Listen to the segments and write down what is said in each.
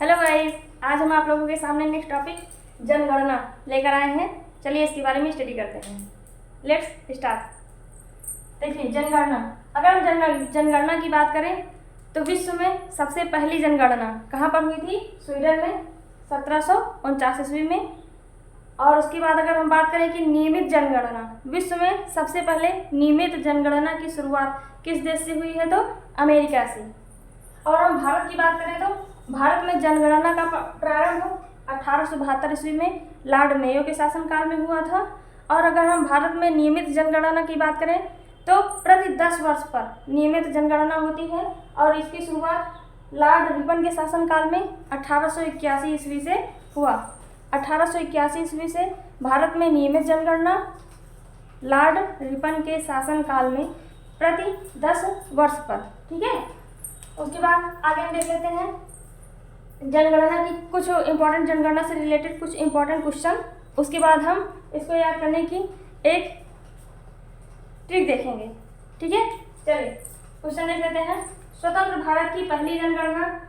Hello guys, आज हम आप लोगों के सामने नेक्स्ट टॉपिक जनगणना लेकर आए हैं। चलिए इसके बारे में स्टडी करते हैं। Let's start. देखिए जनगणना, अगर हम जनगणना की बात करें तो विश्व में सबसे पहली जनगणना कहाँ पर हुई थी? स्वीडन में 1749 ईस्वी में। और उसके बाद अगर हम बात करें कि नियमित जनगणना, विश्व में सबसे पहले नियमित जनगणना की शुरुआत किस देश से हुई है? तो अमेरिका से। और हम भारत की बात करें तो भारत में जनगणना का प्रारंभ 1872 ईस्वी में लॉर्ड मेयो के शासनकाल में हुआ था। और अगर हम भारत में नियमित जनगणना की बात करें तो प्रति 10 वर्ष पर नियमित जनगणना होती है और इसकी शुरुआत लॉर्ड रिपन के शासनकाल में 1881 ईस्वी से हुआ। 1881 ईस्वी से भारत में नियमित जनगणना लॉर्ड रिपन के शासनकाल में प्रति 10 वर्ष पर। ठीक है, उसके बाद आगे हम देख लेते हैं जनगणना की कुछ इंपॉर्टेंट, जनगणना से रिलेटेड कुछ इंपॉर्टेंट क्वेश्चन। उसके बाद हम इसको याद करने की एक ट्रिक देखेंगे। ठीक है, चलिए क्वेश्चन देख लेते हैं। स्वतंत्र भारत की पहली जनगणना,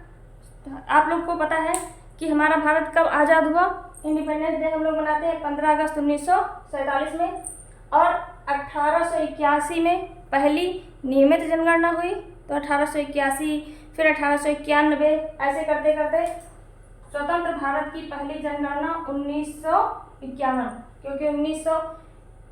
आप लोग को पता है कि हमारा भारत कब आज़ाद हुआ? इंडिपेंडेंस डे हम लोग मनाते हैं 15 अगस्त 1947 में। और 1881 में पहली नियमित जनगणना हुई। तो 1881, फिर 1891, ऐसे करते करते स्वतंत्र भारत की पहली जनगणना 1951, क्योंकि 1900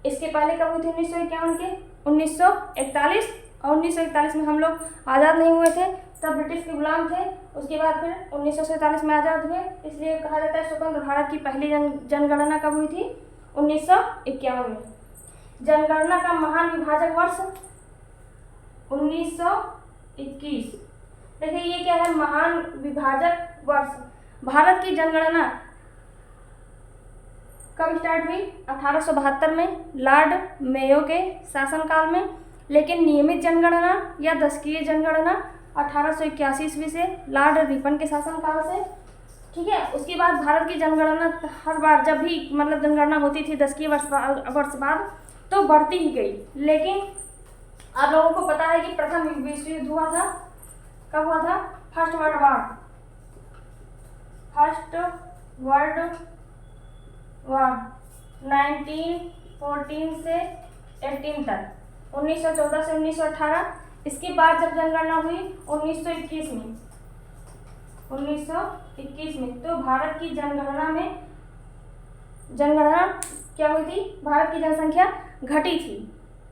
इसके पहले कब हुई थी? 1951 के 1941। और 1941 में हम लोग आज़ाद नहीं हुए थे, तब ब्रिटिश के गुलाम थे। उसके बाद फिर 1947 में आज़ाद हुए, इसलिए कहा जाता है स्वतंत्र भारत की पहली जनगणना कब हुई थी? 1951 में। जनगणना का महान विभाजक वर्ष 1921। देखिए ये क्या है? महान विभाजक वर्ष। भारत की जनगणना कब स्टार्ट हुई? 1872 में लॉर्ड मेयो के शासनकाल में। लेकिन नियमित जनगणना या दशकीय जनगणना 1881 ईस्वी से लॉर्ड रिपन के शासनकाल से। ठीक है, उसके बाद भारत की जनगणना हर बार जब भी मतलब जनगणना होती थी 10 वर्ष बाद तो बढ़ती ही गई। लेकिन आप लोगों को पता है कि प्रथम विश्व युद्ध हुआ था। कब हुआ था? फर्स्ट वर्ल्ड वॉर 1914 से 18 तक, 1914 से 1918। इसके बाद जब जनगणना हुई 1921 में, तो भारत की जनगणना क्या हुई थी? भारत की जनसंख्या घटी थी।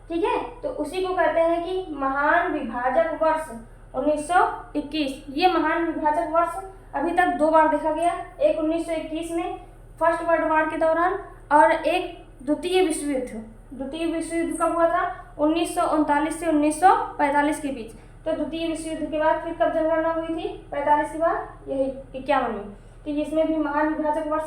ठीक है, तो उसी को कहते हैं कि महान विभाजक वर्ष 1921। ये महान विभाजक वर्ष अभी तक 2 बार देखा गया, एक 1921 में फर्स्ट वर्ल्ड वॉर के दौरान और एक द्वितीय विश्व युद्ध। द्वितीय विश्व युद्ध कब हुआ था? 1939 से 1945 के बीच। तो द्वितीय विश्व युद्ध के बाद फिर कब जनगणना हुई थी? 45 के बाद, यही 51 में। तो इसमें भी महान विभाजक वर्ष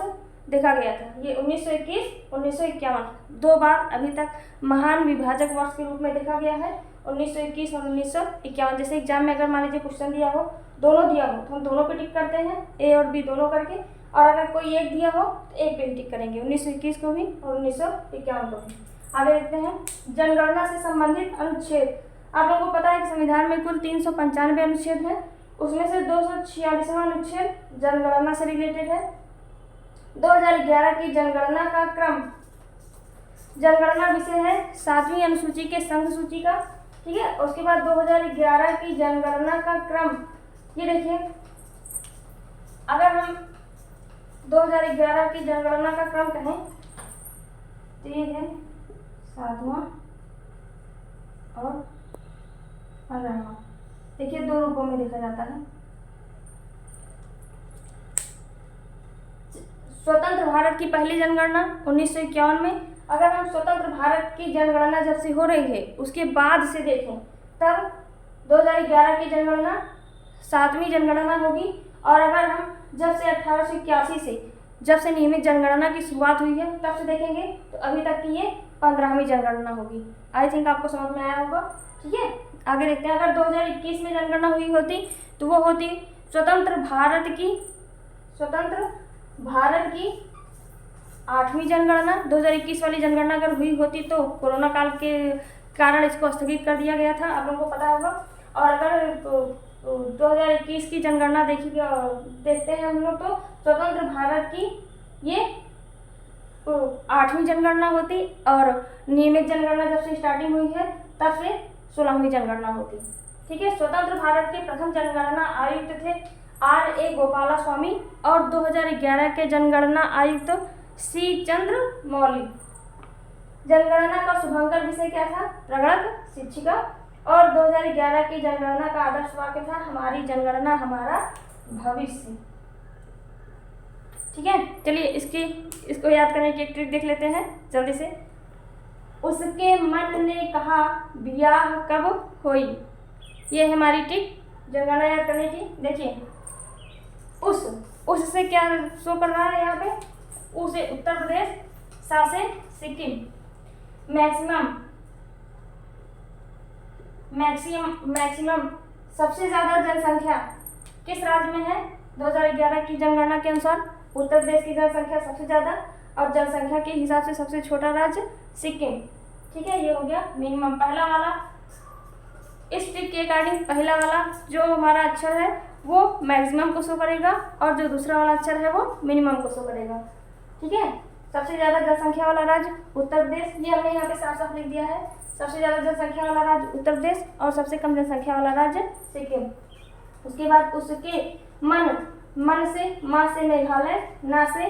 देखा गया था। ये 1921, 1951 2 बार अभी तक महान विभाजक वर्ष के रूप में देखा गया है, 1921 और 1951। जैसे एग्जाम में अगर मान लीजिए क्वेश्चन दिया हो, दोनों दिया हो तो हम दोनों पे टिक करते हैं, ए और बी दोनों करके। और अगर कोई एक दिया हो तो एक पे टिक करेंगे, 1921 को भी और 1951 को भी। आगे देखते हैं जनगणना से संबंधित अनुच्छेद। आप लोगों को पता है कि संविधान में कुल 395 अनुच्छेद है, उसमें से 246वां अनुच्छेद जनगणना से रिलेटेड है। 2011 की जनगणना का क्रम, जनगणना विषय है 7वीं अनुसूची के संघ सूची का। ठीक है, उसके बाद 2011 की जनगणना का क्रम, ये देखिए अगर हम 2011 की जनगणना का क्रम कहें तो ये है 7वां और 15वां। देखिए 2 रूपों में देखा जाता है। स्वतंत्र भारत की पहली जनगणना 1951 में। अगर हम स्वतंत्र भारत की जनगणना जब से हो रही है उसके बाद से देखें तब 2011 की जनगणना 7वीं जनगणना होगी। और अगर हम जब से 1881 से जब से नियमित जनगणना की शुरुआत हुई है तब से देखेंगे तो अभी तक की ये 15वीं जनगणना होगी। आई थिंक आपको समझ में आया होगा। ठीक है, आगे देखते हैं। अगर 2021 में जनगणना हुई होती तो वो होती स्वतंत्र भारत की 8वीं जनगणना। 2021 वाली जनगणना अगर हुई होती तो कोरोना काल के कारण इसको स्थगित कर दिया गया था, आप लोगों को पता होगा। और अगर तो 2021 की जनगणना देखते हैं हम लोग। तो स्वतंत्र भारत की ये 8वीं जनगणना होती और नियमित जनगणना जब से स्टार्टिंग हुई है तब से 16वीं जनगणना होती। ठीक है, स्वतंत्र भारत के प्रथम जनगणना आयुक्त थे R.A. गोपालास्वामी और 2011 के जनगणना आयुक्त C. चंद्र मौली। जनगणना का शुभांकर विषय क्या था? प्रगत शिक्षिका। और 2011 की जनगणना का आदर्श वाक्य था हमारी जनगणना हमारा भविष्य। ठीक है, चलिए इसको याद करने की एक ट्रिक देख लेते हैं जल्दी से। उसके मन ने कहा ब्याह कब होई, ये है हमारी ट्रिक जनगणना याद करने की। देखिए उससे क्या शो कर रहा है यहाँ पे? उसे उत्तर प्रदेश, सा से सिक्किम। मैक्सिमम सबसे ज्यादा जनसंख्या किस राज्य में है? 2011 की जनगणना के अनुसार उत्तर प्रदेश की जनसंख्या सबसे ज्यादा और जनसंख्या के हिसाब से सबसे छोटा राज्य सिक्किम। ठीक है, ये हो गया मिनिमम। पहला वाला इस ट्रिक के अकॉर्डिंग पहला वाला जो हमारा अक्षर है वो मैक्सिमम को शो करेगा और जो दूसरा वाला अक्षर है वो मिनिमम को शो करेगा। ठीक है, सबसे ज़्यादा जनसंख्या वाला राज्य उत्तर प्रदेश, ये हमने यहाँ पे साफ साफ लिख दिया है। सबसे ज़्यादा जनसंख्या वाला राज्य उत्तर प्रदेश और सबसे कम जनसंख्या वाला राज्य सिक्किम। उसके बाद उसके मन से, माँ से मेघालय, ना से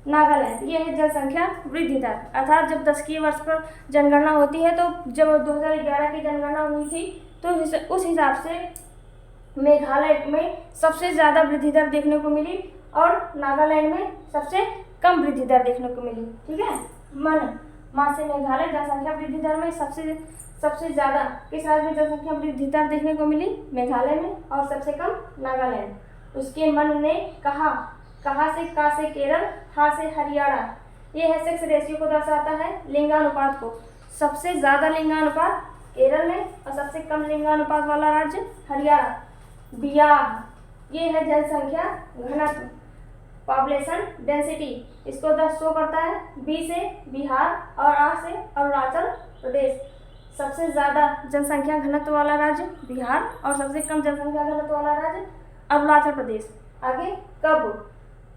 नागालैंड। ये है जनसंख्या वृद्धि दर। अर्थात जब 10वीं वर्ष पर जनगणना होती है तो जब 2011 की जनगणना हुई थी तो उस हिसाब से मेघालय में सबसे ज़्यादा वृद्धि दर देखने को मिली और नागालैंड में सबसे कम वृद्धि दर देखने को मिली। ठीक है, माँ से मेघालय जनसंख्या वृद्धि दर में सबसे ज़्यादा किस राज्य में जनसंख्या वृद्धि दर देखने को मिली? मेघालय में, और सबसे कम नागालैंड। उसके मन ने कहा से का से केरल, हा से हरियाणा। ये है सेक्स रेशियो को दर्शाता है, लिंगानुपात को। सबसे ज़्यादा लिंगानुपात केरल में और सबसे कम लिंगानुपात वाला राज्य हरियाणा। बिहार, ये है जनसंख्या घनत्व, पॉपुलेशन डेंसिटी। इसको 10 शो करता है। बी से बिहार और आ से अरुणाचल प्रदेश। सबसे ज़्यादा जनसंख्या घनत्व वाला राज्य बिहार और सबसे कम जनसंख्या घनत्व वाला राज्य अरुणाचल प्रदेश। आगे कब,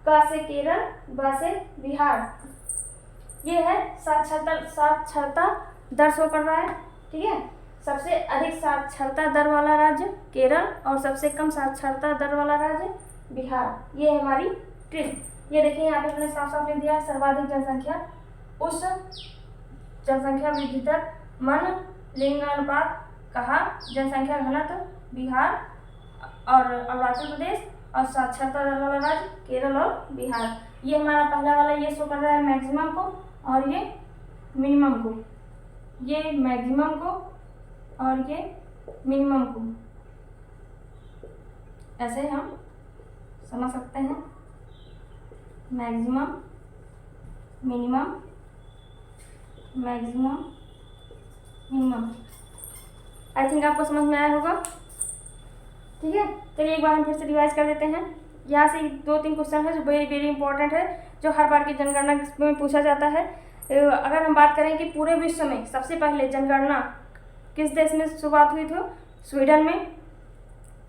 का से केरल, ब से बिहार। ये है साक्षरता दर शो कर रहा है। ठीक है, सबसे अधिक साक्षरता दर वाला राज्य केरल और सबसे कम साक्षरता दर वाला राज्य बिहार। ये है हमारी ट्रिक। ये देखिए यहाँ पे मैंने साफ साफ लिख दिया, सर्वाधिक जनसंख्या, उस जनसंख्या वृद्धि दर, मन, लिंगानुपात, कहा, जनसंख्या घनत्व बिहार और अरुणाचल प्रदेश और साक्षरता दर वाला राज्य केरल और बिहार। ये हमारा पहला वाला ये शो कर रहा है मैक्सिमम को और ये मिनिमम को। ये मैक्सिमम को और ये मिनिमम को ऐसे हम समझ सकते हैं। Maximum, minimum, maximum, minimum. I think आपको समझ में आया होगा। ठीक है, चलिए एक बार हम फिर से रिवाइज कर देते हैं। यहाँ से 2-3 क्वेश्चन है जो वेरी वेरी इंपॉर्टेंट है, जो हर बार की जनगणना में पूछा जाता है। अगर हम बात करें कि पूरे विश्व में सबसे पहले जनगणना किस देश में शुरुआत हुई थी? स्वीडन में।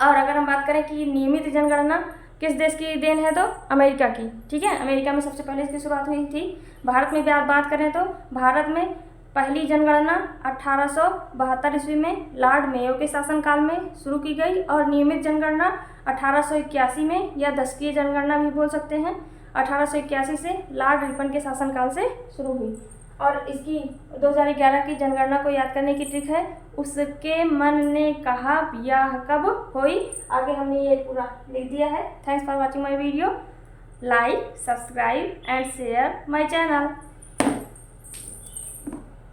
और अगर हम बात करें कि नियमित जनगणना किस देश की देन है? तो अमेरिका की। ठीक है, अमेरिका में सबसे पहले इसकी शुरुआत हुई थी। भारत में भी आप बात करें तो भारत में पहली जनगणना 1872 ईस्वी में लॉर्ड मेयो के शासनकाल में शुरू की गई और नियमित जनगणना 1881 में, या 10वीं जनगणना भी बोल सकते हैं, 1881 से लॉर्ड रिपन के शासनकाल से शुरू हुई। और इसकी 2011 की जनगणना को याद करने की ट्रिक है, उसके मन ने कहा ब्याह कब होई। आगे हमने ये पूरा लिख दिया है। Thanks for watching my video. Like, subscribe and share my channel.